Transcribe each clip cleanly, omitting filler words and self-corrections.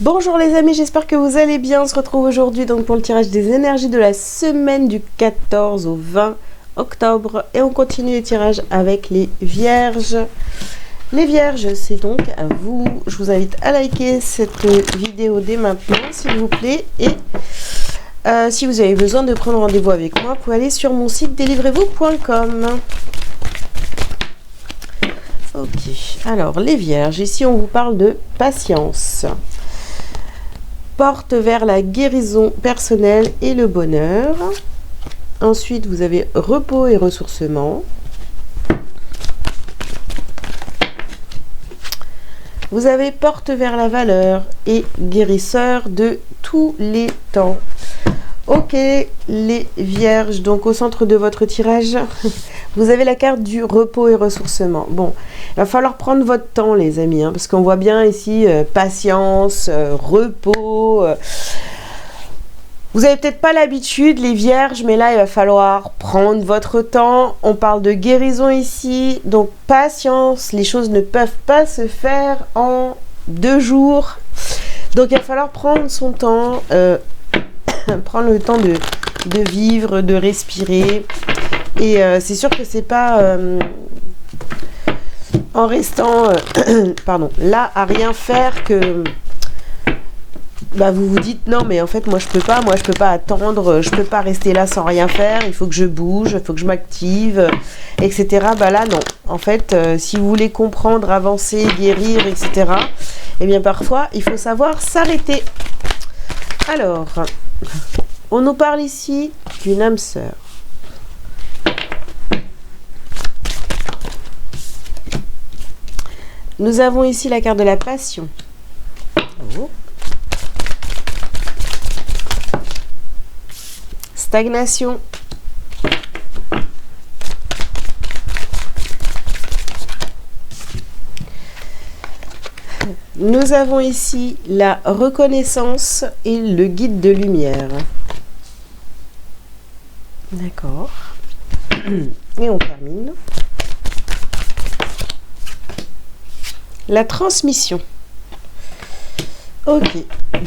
Bonjour les amis, j'espère que vous allez bien. On se retrouve aujourd'hui donc pour le tirage des énergies de la semaine du 14 au 20 octobre. Et on continue les tirages avec les vierges. Les vierges, c'est donc à vous. Je vous invite à liker cette vidéo dès maintenant, s'il vous plaît. Et si vous avez besoin de prendre rendez-vous avec moi, vous pouvez aller sur mon site délivrez-vous.com. Ok, alors les vierges, ici on vous parle de patience. Porte vers la guérison personnelle et le bonheur. Ensuite, vous avez repos et ressourcement. Vous avez porte vers la valeur et guérisseur de tous les temps. Ok, les vierges, donc au centre de votre tirage, vous avez la carte du repos et ressourcement. Bon, il va falloir prendre votre temps, les amis, hein, parce qu'on voit bien ici patience, repos. Vous n'avez peut-être pas l'habitude, les vierges, mais là, il va falloir prendre votre temps. On parle de guérison ici, donc patience. Les choses ne peuvent pas se faire en 2 jours. Donc, il va falloir prendre son temps, prendre le temps de vivre, de respirer. Et c'est sûr que c'est pas en restant pardon, là à rien faire que vous vous dites non mais en fait moi je peux pas attendre, je peux pas rester là sans rien faire, il faut que je bouge, il faut que je m'active, etc. Là non, en fait si vous voulez comprendre, avancer, guérir, etc. et bien parfois il faut savoir s'arrêter. Alors on nous parle ici d'une âme sœur. Nous avons ici la carte de la passion. Oh. Stagnation. Nous avons ici la reconnaissance et le guide de lumière. D'accord. Et on termine. La transmission. Ok.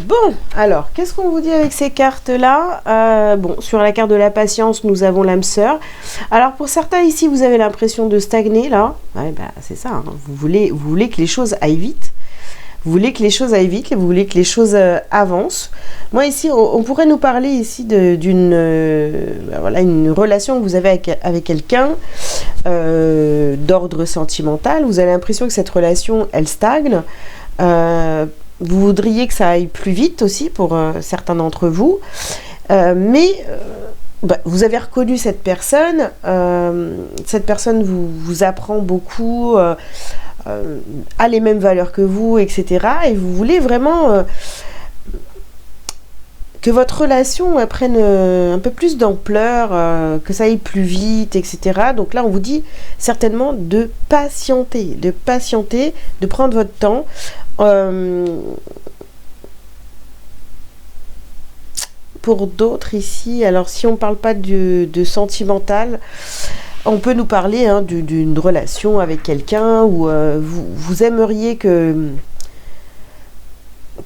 Bon, alors, qu'est-ce qu'on vous dit avec ces cartes-là? Bon, sur la carte de la patience, nous avons l'âme sœur. Alors, pour certains ici, vous avez l'impression de stagner, là. Ouais, c'est ça. Hein. Vous voulez que les choses aillent vite. Vous voulez que les choses aillent vite, vous voulez que les choses avancent. Moi, ici, on pourrait nous parler ici d'une une relation que vous avez avec quelqu'un d'ordre sentimental. Vous avez l'impression que cette relation, elle stagne. Vous voudriez que ça aille plus vite aussi pour certains d'entre vous. Mais vous avez reconnu cette personne. Cette personne vous apprend beaucoup, a les mêmes valeurs que vous, etc. Et vous voulez vraiment que votre relation prenne un peu plus d'ampleur, que ça aille plus vite, etc. Donc là, on vous dit certainement de patienter, de prendre votre temps. Pour d'autres ici, alors si on ne parle pas de sentimental, on peut nous parler d'une relation avec quelqu'un où vous aimeriez que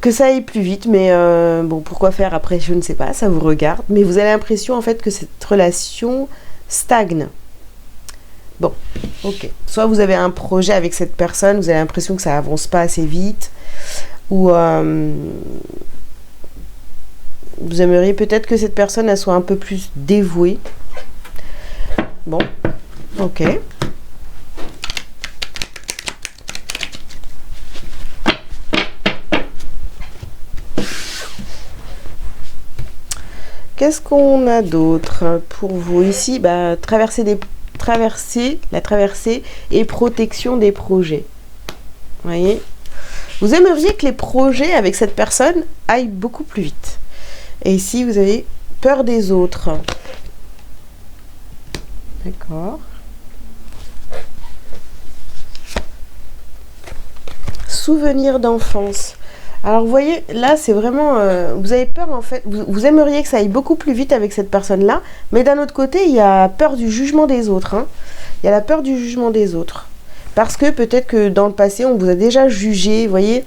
ça aille plus vite, mais bon, pourquoi faire après, je ne sais pas, ça vous regarde, mais vous avez l'impression en fait que cette relation stagne. Bon, ok. Soit vous avez un projet avec cette personne, vous avez l'impression que ça avance pas assez vite, ou vous aimeriez peut-être que cette personne elle soit un peu plus dévouée. Bon, ok. Qu'est-ce qu'on a d'autre pour vous ici? La traversée et protection des projets. Vous voyez? Vous aimeriez que les projets avec cette personne aillent beaucoup plus vite. Et ici, vous avez peur des autres. D'accord. Souvenir d'enfance. Alors, vous voyez, là, c'est vraiment... vous avez peur, en fait... Vous aimeriez que ça aille beaucoup plus vite avec cette personne-là. Mais d'un autre côté, il y a peur du jugement des autres. Hein. Il y a la peur du jugement des autres. Parce que peut-être que dans le passé, on vous a déjà jugé, vous voyez,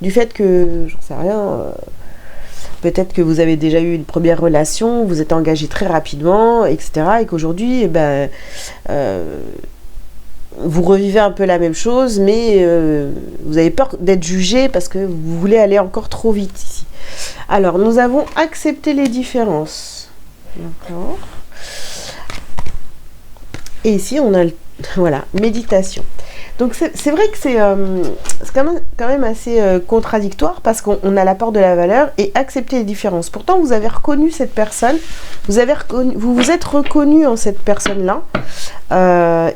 du fait que, j'en sais rien, peut-être que vous avez déjà eu une première relation, vous êtes engagé très rapidement, etc. Et qu'aujourd'hui, eh ben, vous revivez un peu la même chose, mais vous avez peur d'être jugé parce que vous voulez aller encore trop vite ici. Alors, nous avons accepté les différences. D'accord. Et ici, on a, voilà, méditation. Donc, c'est vrai que c'est quand même assez contradictoire parce qu'on a l'apport de la valeur et accepter les différences. Pourtant, vous avez reconnu cette personne, vous vous êtes reconnu en cette personne-là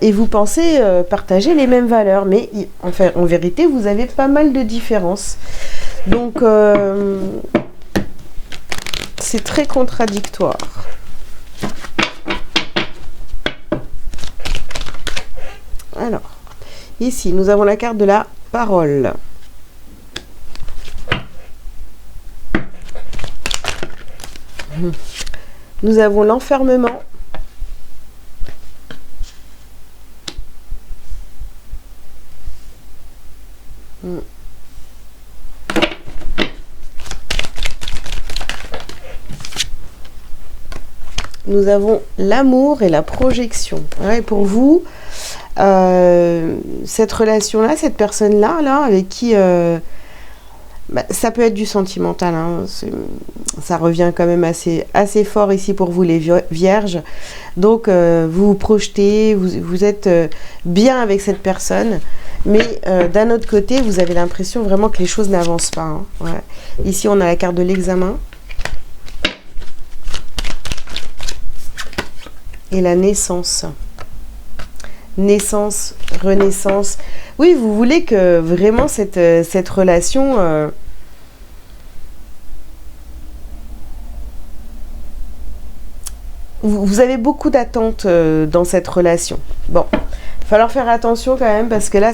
et vous pensez partager les mêmes valeurs. Mais enfin, en vérité, vous avez pas mal de différences. Donc, c'est très contradictoire. Alors, ici, nous avons la carte de la parole. Nous avons l'enfermement. Nous avons l'amour et la projection. Ouais, pour vous, cette relation-là, cette personne-là, là, avec qui... ça peut être du sentimental. Hein, ça revient quand même assez fort ici pour vous, les vierges. Donc, vous vous projetez, vous êtes bien avec cette personne. Mais d'un autre côté, vous avez l'impression vraiment que les choses n'avancent pas. Hein, ouais. Ici, on a la carte de l'examen. Et la naissance. Naissance, renaissance. Oui, vous voulez que vraiment cette relation... vous avez beaucoup d'attentes dans cette relation. Bon, il va falloir faire attention quand même parce que là,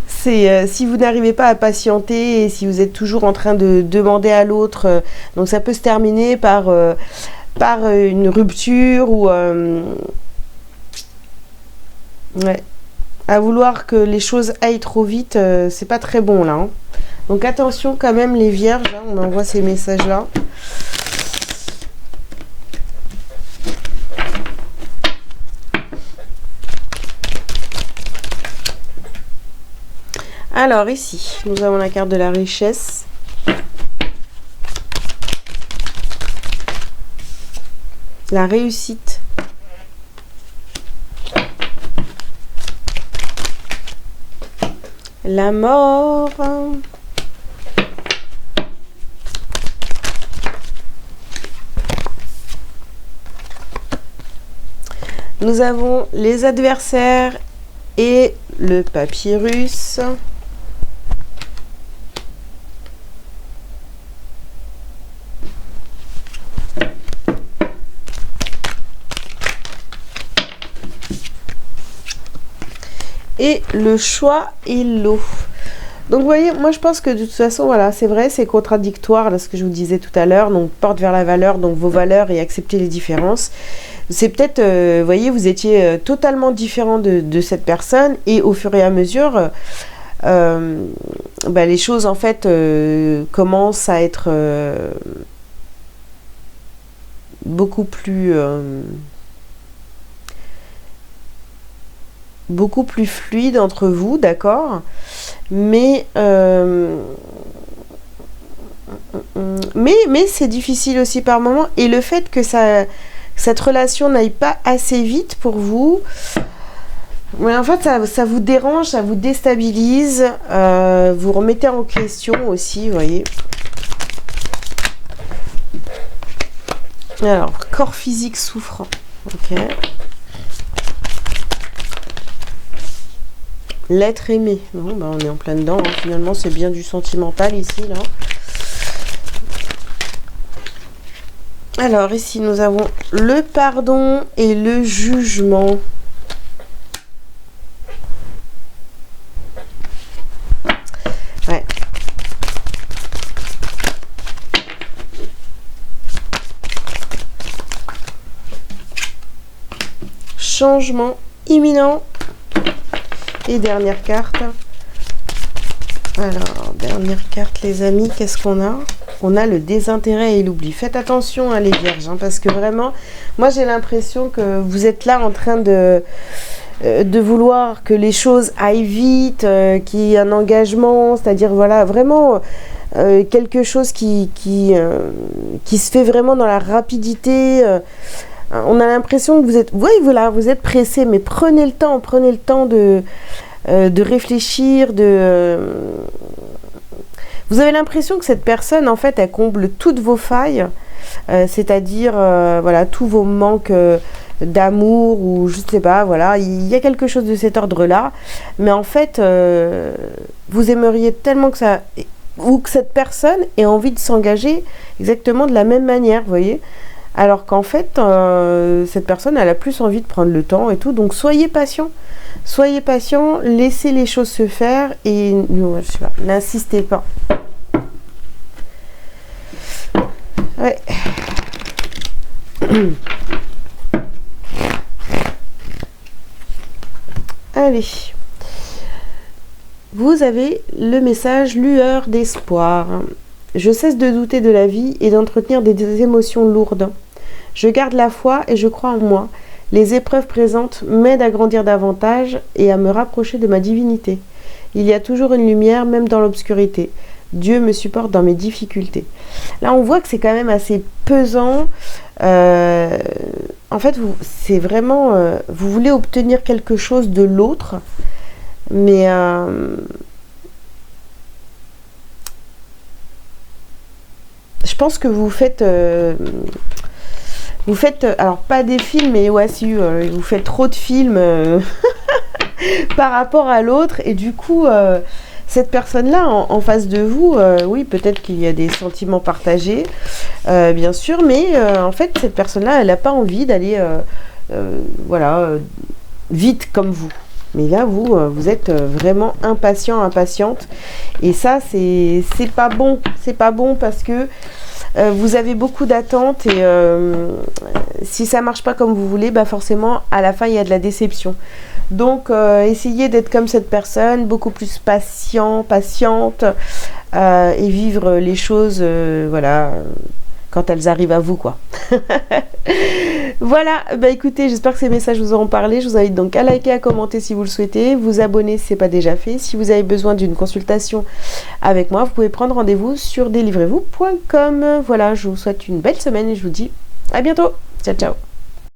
si vous n'arrivez pas à patienter et si vous êtes toujours en train de demander à l'autre, donc ça peut se terminer par une rupture ou... ouais. À vouloir que les choses aillent trop vite, c'est pas très bon là. Hein. Donc attention quand même les vierges, hein, on envoie ces messages-là. Alors ici, nous avons la carte de la richesse. La réussite. La mort. Nous avons les adversaires et le papyrus. Et le choix et l'eau. Donc vous voyez, moi je pense que de toute façon, voilà, c'est vrai, c'est contradictoire, là, ce que je vous disais tout à l'heure, donc porte vers la valeur, donc vos valeurs et accepter les différences. C'est peut-être, vous voyez, vous étiez totalement différent de cette personne, et au fur et à mesure, les choses en fait commencent à être beaucoup plus fluide entre vous, d'accord, mais c'est difficile aussi par moments, et le fait que cette relation n'aille pas assez vite pour vous, mais en fait ça vous dérange, ça vous déstabilise, vous remettez en question aussi, vous voyez. Alors, corps physique souffrant, ok. L'être aimé. Bon, on est en plein dedans. Hein. Finalement, c'est bien du sentimental ici, là. Alors, ici, nous avons le pardon et le jugement. Ouais. Changement imminent. Et dernière carte. Alors, dernière carte, les amis, qu'est-ce qu'on a? On a le désintérêt et l'oubli. Faites attention, hein, les vierges, hein, parce que vraiment, moi j'ai l'impression que vous êtes là en train de vouloir que les choses aillent vite, qu'il y ait un engagement, c'est-à-dire voilà, vraiment quelque chose qui se fait vraiment dans la rapidité. On a l'impression que vous êtes, oui, voilà, vous êtes pressé, mais prenez le temps de réfléchir, vous avez l'impression que cette personne, en fait, elle comble toutes vos failles, c'est-à-dire, voilà, tous vos manques d'amour ou je sais pas, voilà, il y a quelque chose de cet ordre-là, mais en fait, vous aimeriez tellement que ça, ou que cette personne ait envie de s'engager exactement de la même manière, vous voyez, alors qu'en fait, cette personne, elle a plus envie de prendre le temps et tout, donc soyez patient, laissez les choses se faire et je sais pas, n'insistez pas. Ouais. Allez. Vous avez le message lueur d'espoir. Je cesse de douter de la vie et d'entretenir des émotions lourdes. Je garde la foi et je crois en moi. Les épreuves présentes m'aident à grandir davantage et à me rapprocher de ma divinité. Il y a toujours une lumière, même dans l'obscurité. Dieu me supporte dans mes difficultés. Là, on voit que c'est quand même assez pesant. En fait, c'est vraiment... vous voulez obtenir quelque chose de l'autre, mais... je pense que vous faites... alors pas des films, mais ouais, si, vous faites trop de films par rapport à l'autre, et du coup, cette personne-là, en face de vous, oui, peut-être qu'il y a des sentiments partagés, bien sûr, mais en fait, cette personne-là, elle n'a pas envie d'aller, voilà, vite comme vous. Mais là, vous êtes vraiment impatiente, et ça, c'est pas bon, parce que vous avez beaucoup d'attentes et si ça marche pas comme vous voulez, bah forcément à la fin il y a de la déception. Donc essayez d'être comme cette personne, beaucoup plus patiente et vivre les choses, voilà, quand elles arrivent à vous, quoi. Voilà, bah écoutez, j'espère que ces messages vous auront parlé. Je vous invite donc à liker, à commenter si vous le souhaitez, vous abonner si ce n'est pas déjà fait. Si vous avez besoin d'une consultation avec moi, vous pouvez prendre rendez-vous sur delivrez-vous.com. Voilà, je vous souhaite une belle semaine et je vous dis à bientôt. Ciao, ciao.